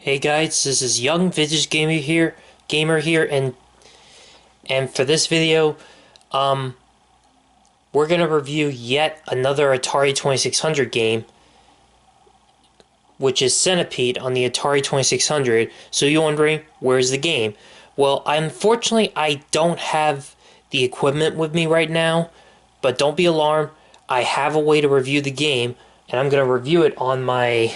Hey guys, this is Young Vintage Gamer here, and for this video, um, we're gonna review yet another Atari 2600 game, which is Centipede on the Atari 2600. So you're wondering, where's the game? Well, unfortunately, I don't have the equipment with me right now, but don't be alarmed. I have a way to review the game, and I'm gonna review it on my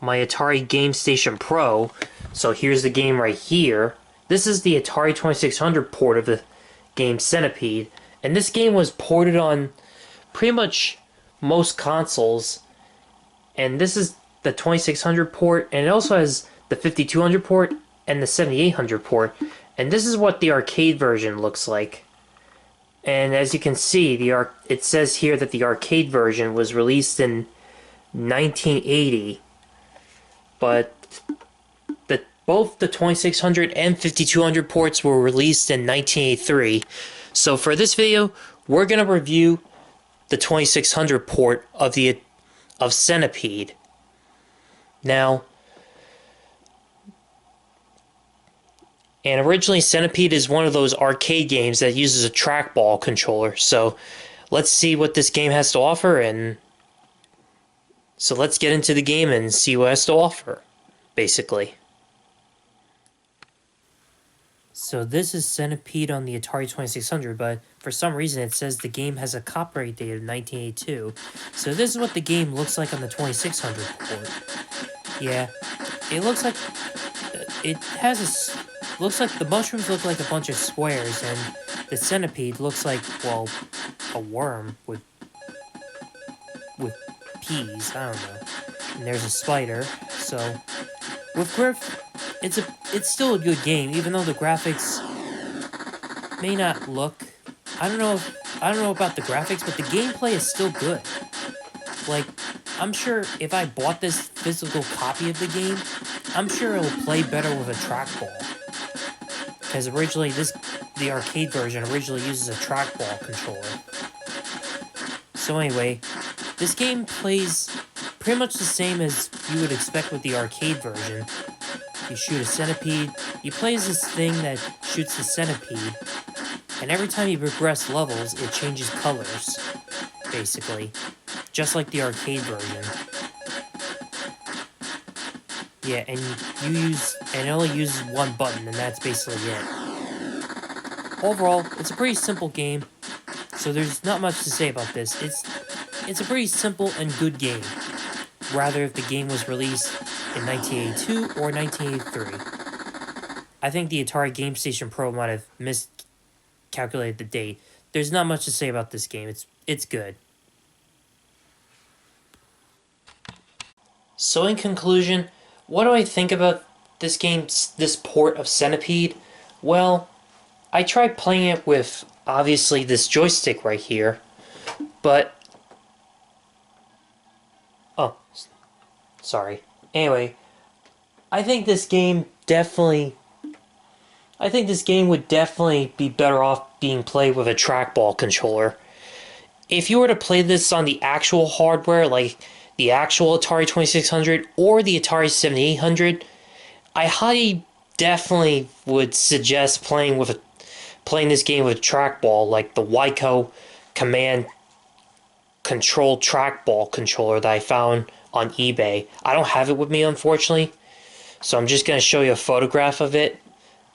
Atari Game Station Pro. So here's the game right here. This is the Atari 2600 port of the game Centipede, and this game was ported on pretty much most consoles. And this is the 2600 port, and it also has the 5200 port and the 7800 port. And this is what the arcade version looks like. And as you can see, it says here that the arcade version was released in 1980. But both the 2600 and 5200 ports were released in 1983. So for this video, we're going to review the 2600 port of Centipede. Now, and originally Centipede is one of those arcade games that uses a trackball controller. So let's see what this game has to offer, and so let's get into the game and see what it has to offer, basically. So this is Centipede on the Atari 2600, but for some reason it says the game has a copyright date of 1982. So this is what the game looks like on the 2600 port. Yeah, it looks like looks like the mushrooms look like a bunch of squares, and the centipede looks like, well, a worm with peas, I don't know. And there's a spider. So with Griff, it's still a good game, even though the graphics may not look. I don't know about the graphics, but the gameplay is still good. Like, I'm sure if I bought this physical copy of the game, I'm sure it will play better with a trackball. Because originally the arcade version originally uses a trackball controller. So anyway, this game plays pretty much the same as you would expect with the arcade version. You shoot a centipede, you play as this thing that shoots the centipede, and every time you progress levels, it changes colors, basically. Just like the arcade version. Yeah, and it only uses one button, and that's basically it. Overall, it's a pretty simple game, so there's not much to say about this. It's a pretty simple and good game, rather if the game was released in 1982 or 1983. I think the Atari Game Station Pro might have miscalculated the date. There's not much to say about this game. It's good. So in conclusion, what do I think about this game, this port of Centipede? Well, I tried playing it with, obviously, this joystick right here, but oh, sorry. Anyway, I think this game would definitely be better off being played with a trackball controller. If you were to play this on the actual hardware, like the actual Atari 2600 or the Atari 7800, I highly definitely would suggest playing this game with a trackball, like the Wyco Command Control trackball controller that I found on eBay. I don't have it with me, unfortunately, so I'm just going to show you a photograph of it,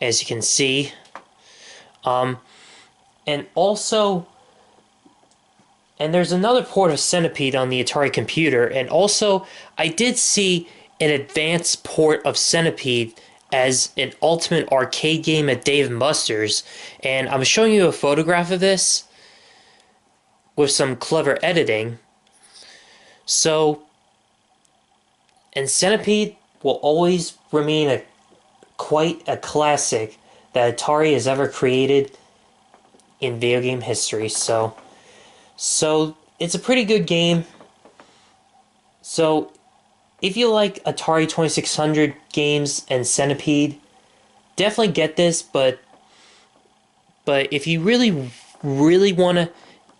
as you can see. And also, and there's another port of Centipede on the Atari computer, and also I did see an advanced port of Centipede as an ultimate arcade game at Dave & Buster's, and I'm showing you a photograph of this with some clever editing. So, and Centipede will always remain quite a classic that Atari has ever created in video game history. So it's a pretty good game. So if you like Atari 2600 games and Centipede, definitely get this, but if you really want to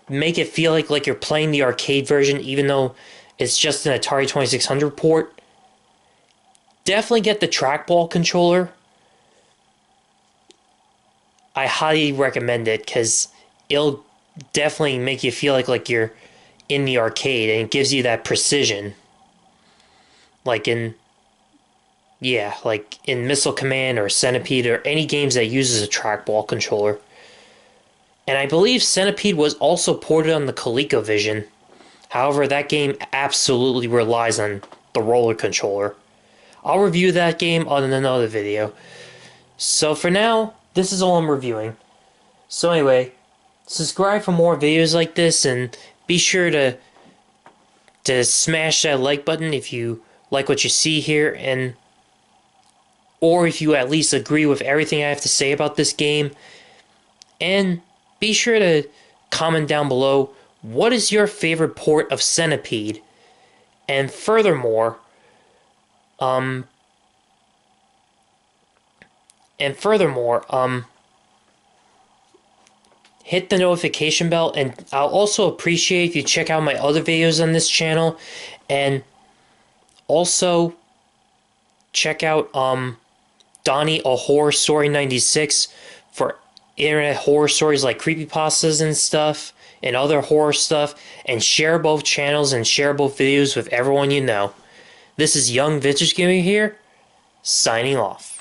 make it feel like you're playing the arcade version, even though it's just an Atari 2600 port, definitely get the trackball controller. I highly recommend it because it'll definitely make you feel like you're in the arcade, and it gives you that precision. Like in Yeah, like in Missile Command or Centipede or any games that uses a trackball controller. And I believe Centipede was also ported on the ColecoVision. However, that game absolutely relies on the roller controller. I'll review that game on another video. So for now, this is all I'm reviewing. So anyway, subscribe for more videos like this, and be sure to smash that like button if you like what you see here, and or if you at least agree with everything I have to say about this game. And be sure to comment down below, what is your favorite port of Centipede? And furthermore, um, hit the notification bell, and I'll also appreciate if you check out my other videos on this channel, and also check out Donnie a Horror Story 96 for internet horror stories like creepypastas and stuff, and other horror stuff, and share both channels and share both videos with everyone you know. This is Young Vintage Gamer here, signing off.